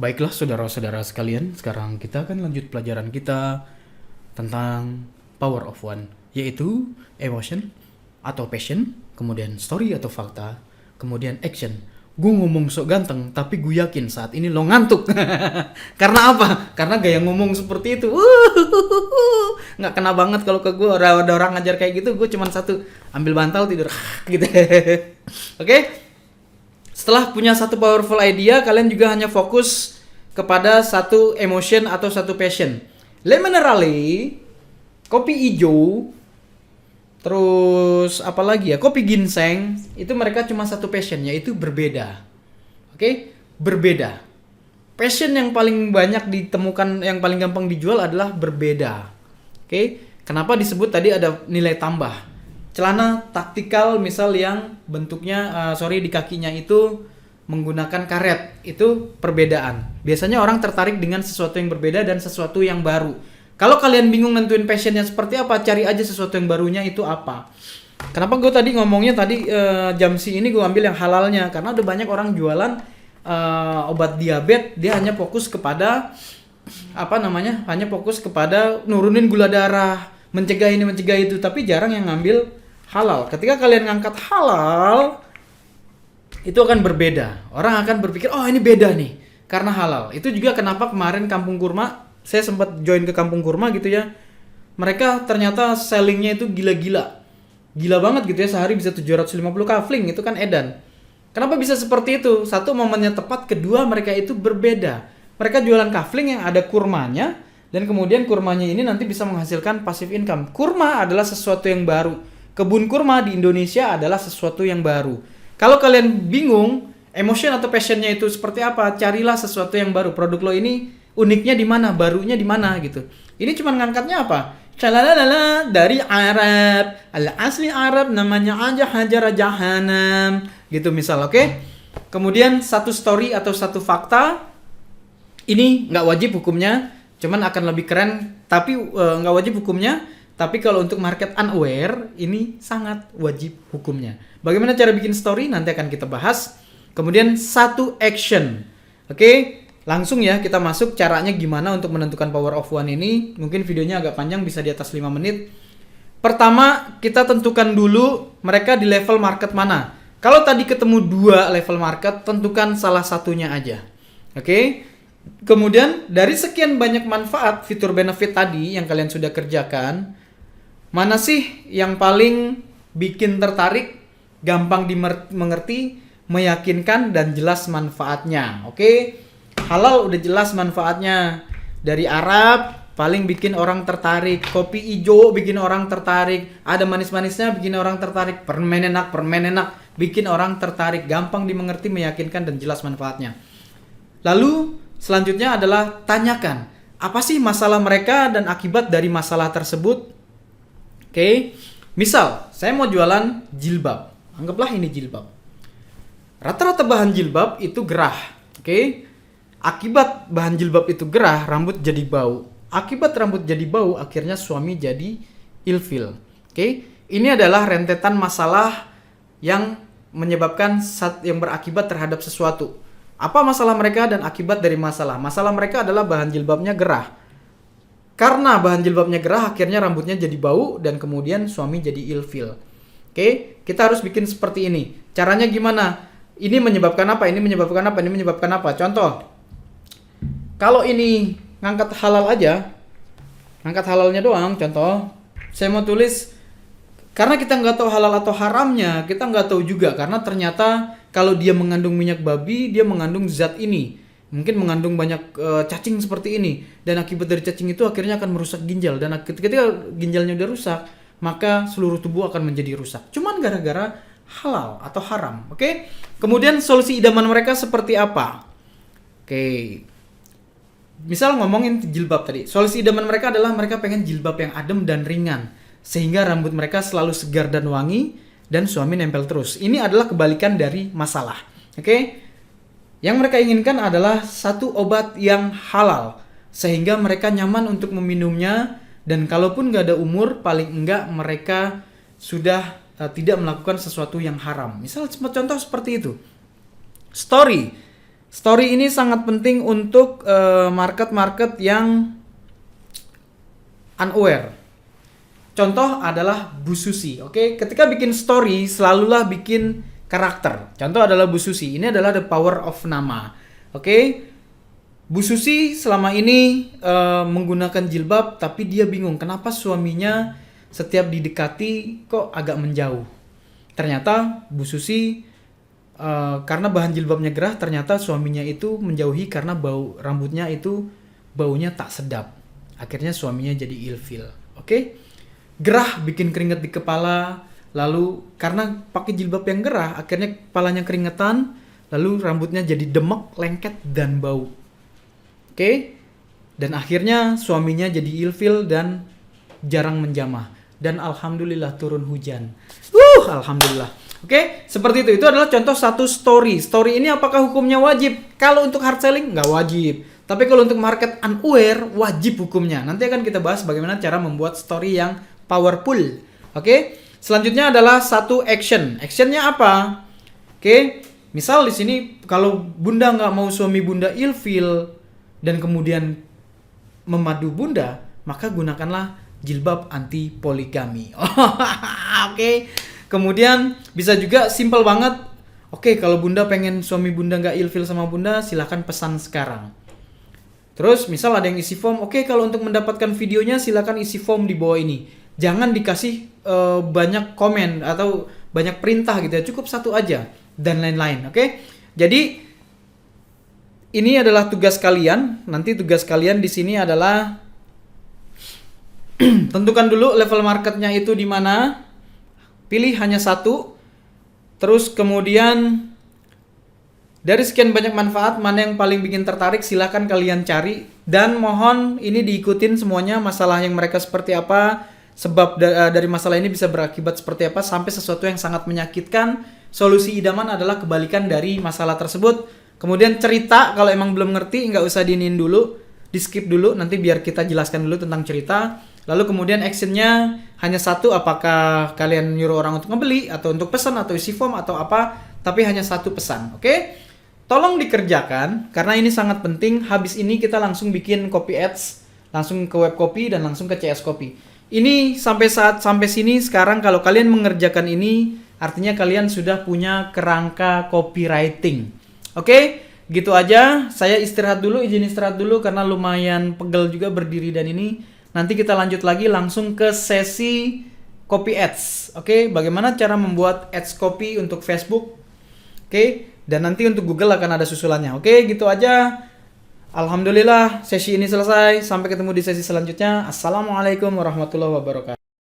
Baiklah saudara-saudara sekalian, sekarang kita akan lanjut pelajaran kita tentang Power of One, yaitu emotion atau passion, kemudian story atau fakta, kemudian action. Gue ngomong sok ganteng, tapi gue yakin saat ini lo ngantuk. Karena apa? Karena gaya ngomong seperti itu. Nggak kena banget kalau ke gue, ada orang ngajar kayak gitu, gue cuma satu, ambil bantal tidur. Gitu. Oke? Setelah punya satu powerful idea, kalian juga hanya fokus kepada satu emotion atau satu passion. Lemon Rally, kopi hijau, terus apa lagi ya? Kopi ginseng, itu mereka cuma satu passion, yaitu berbeda. Oke? Berbeda. Passion yang paling banyak ditemukan, yang paling gampang dijual adalah berbeda. Oke? Kenapa disebut tadi ada nilai tambah? Celana taktikal misal yang bentuknya di kakinya itu menggunakan karet, itu perbedaan. Biasanya orang tertarik dengan sesuatu yang berbeda dan sesuatu yang baru. Kalau kalian bingung nentuin passionnya seperti apa, cari aja sesuatu yang barunya itu apa. Kenapa gue tadi ngomongnya jam si ini gue ambil yang halalnya, karena udah banyak orang jualan obat diabetes, dia hanya fokus kepada hanya fokus kepada nurunin gula darah, mencegah ini mencegah itu, tapi jarang yang ngambil halal. Ketika kalian ngangkat halal, itu akan berbeda. Orang akan berpikir, oh ini beda nih, karena halal. Itu juga kenapa kemarin Kampung Kurma, saya sempat join ke Kampung Kurma gitu ya. Mereka ternyata sellingnya itu gila-gila. Gila banget gitu ya, sehari bisa 750 kafling, itu kan edan. Kenapa bisa seperti itu? Satu, momennya tepat. Kedua, mereka itu berbeda. Mereka jualan kafling yang ada kurmanya, dan kemudian kurmanya ini nanti bisa menghasilkan passive income. Kurma adalah sesuatu yang baru. Kebun kurma di Indonesia adalah sesuatu yang baru. Kalau kalian bingung, emotion atau passionnya itu seperti apa, carilah sesuatu yang baru. Produk lo ini uniknya di mana, barunya di mana gitu. Ini cuma ngangkatnya apa? Shalalala dari Arab, asli Arab namanya aja Hajar Jahanam, gitu misal, oke? Kemudian satu story atau satu fakta, ini nggak wajib hukumnya, cuman akan lebih keren. Tapi nggak wajib hukumnya. Tapi kalau untuk market unaware, ini sangat wajib hukumnya. Bagaimana cara bikin story? Nanti akan kita bahas. Kemudian satu action. Oke, langsung ya kita masuk caranya gimana untuk menentukan power of one ini. Mungkin videonya agak panjang, bisa di atas 5 menit. Pertama, kita tentukan dulu mereka di level market mana. Kalau tadi ketemu 2 level market, tentukan salah satunya aja. Oke. Kemudian dari sekian banyak manfaat, fitur benefit tadi yang kalian sudah kerjakan, mana sih yang paling bikin tertarik, gampang dimengerti, meyakinkan, dan jelas manfaatnya? Oke, halal udah jelas manfaatnya. Dari Arab paling bikin orang tertarik, kopi hijau bikin orang tertarik, ada manis-manisnya bikin orang tertarik, permen enak bikin orang tertarik, gampang dimengerti, meyakinkan, dan jelas manfaatnya. Lalu selanjutnya adalah tanyakan, apa sih masalah mereka dan akibat dari masalah tersebut? Oke, misal saya mau jualan jilbab. Anggaplah ini jilbab. Rata-rata bahan jilbab itu gerah. Oke, akibat bahan jilbab itu gerah, rambut jadi bau. Akibat rambut jadi bau, akhirnya suami jadi ilfil. Oke, ini adalah rentetan masalah yang menyebabkan yang berakibat terhadap sesuatu. Apa masalah mereka dan akibat dari masalah? Masalah mereka adalah bahan jilbabnya gerah. Karena bahan jilbabnya gerah, akhirnya rambutnya jadi bau dan kemudian suami jadi ilfil. Oke, kita harus bikin seperti ini. Caranya gimana? Ini menyebabkan apa? Ini menyebabkan apa? Ini menyebabkan apa? Contoh, kalau ini ngangkat halal aja, ngangkat halalnya doang. Contoh, saya mau tulis, karena kita nggak tahu halal atau haramnya, kita nggak tahu juga. Karena ternyata kalau dia mengandung minyak babi, dia mengandung zat ini. Mungkin mengandung banyak cacing seperti ini, dan akibat dari cacing itu akhirnya akan merusak ginjal, dan ketika ginjalnya udah rusak, maka seluruh tubuh akan menjadi rusak. Cuman gara-gara halal atau haram. Oke? Kemudian solusi idaman mereka seperti apa? Oke. Misal ngomongin jilbab tadi, solusi idaman mereka adalah mereka pengen jilbab yang adem dan ringan, sehingga rambut mereka selalu segar dan wangi, dan suami nempel terus. Ini adalah kebalikan dari masalah. Oke? Yang mereka inginkan adalah satu obat yang halal, sehingga mereka nyaman untuk meminumnya, dan kalaupun nggak ada umur, paling enggak mereka sudah tidak melakukan sesuatu yang haram. Misal contoh seperti itu. Story. Story ini sangat penting untuk market-market yang unaware. Contoh adalah Bu Susi, oke? Ketika bikin story, selalulah bikin karakter. Contoh adalah Bu Susi. Ini adalah the power of nama, oke? Bu Susi selama ini menggunakan jilbab, tapi dia bingung kenapa suaminya setiap didekati kok agak menjauh. Ternyata Bu Susi karena bahan jilbabnya gerah, ternyata suaminya itu menjauhi karena bau rambutnya itu baunya tak sedap. Akhirnya suaminya jadi ilfil. Oke? Gerah bikin keringat di kepala, lalu karena pakai jilbab yang gerah, akhirnya kepalanya keringetan, lalu rambutnya jadi demek, lengket dan bau. Oke? Dan akhirnya suaminya jadi ilfil dan jarang menjamah. Dan alhamdulillah turun hujan. Alhamdulillah. Oke, seperti itu. Itu adalah contoh satu story. Story ini apakah hukumnya wajib? Kalau untuk hard selling, nggak wajib. Tapi kalau untuk market unaware, wajib hukumnya. Nanti akan kita bahas bagaimana cara membuat story yang powerful. Oke, selanjutnya adalah satu action. Actionnya apa? Oke, misal di sini kalau bunda nggak mau suami bunda ilfil dan kemudian memadu bunda, maka gunakanlah jilbab anti poligami. Oke. Kemudian bisa juga simple banget. Oke, kalau bunda pengen suami bunda nggak ilfil sama bunda, silakan pesan sekarang. Terus misal ada yang isi form. Oke, kalau untuk mendapatkan videonya silakan isi form di bawah ini. Jangan dikasih banyak komen atau banyak perintah gitu ya. Cukup satu aja dan lain-lain. Oke. Jadi ini adalah tugas kalian. Nanti tugas kalian di sini adalah tentukan dulu level marketnya itu di mana. Pilih hanya satu. Terus kemudian dari sekian banyak manfaat, mana yang paling bikin tertarik silahkan kalian cari. Dan mohon ini diikutin semuanya, masalah yang mereka seperti apa, sebab dari masalah ini bisa berakibat seperti apa, sampai sesuatu yang sangat menyakitkan. Solusi idaman adalah kebalikan dari masalah tersebut. Kemudian cerita, kalau emang belum ngerti nggak usah diinin dulu, di skip dulu, nanti biar kita jelaskan dulu tentang cerita. Lalu kemudian actionnya hanya satu, apakah kalian nyuruh orang untuk ngebeli atau untuk pesan atau isi form atau apa, tapi hanya satu pesan. Oke? Tolong dikerjakan karena ini sangat penting. Habis ini kita langsung bikin copy ads, langsung ke web copy dan langsung ke CS copy. Ini sampai sini sekarang kalau kalian mengerjakan ini artinya kalian sudah punya kerangka copywriting. Oke? Gitu aja. Saya istirahat dulu, izin istirahat dulu karena lumayan pegel juga berdiri dan ini. Nanti kita lanjut lagi langsung ke sesi copy ads. Oke, bagaimana cara membuat ads copy untuk Facebook? Oke, dan nanti untuk Google akan ada susulannya. Oke, gitu aja. Alhamdulillah sesi ini selesai. Sampai ketemu di sesi selanjutnya. Assalamualaikum warahmatullahi wabarakatuh.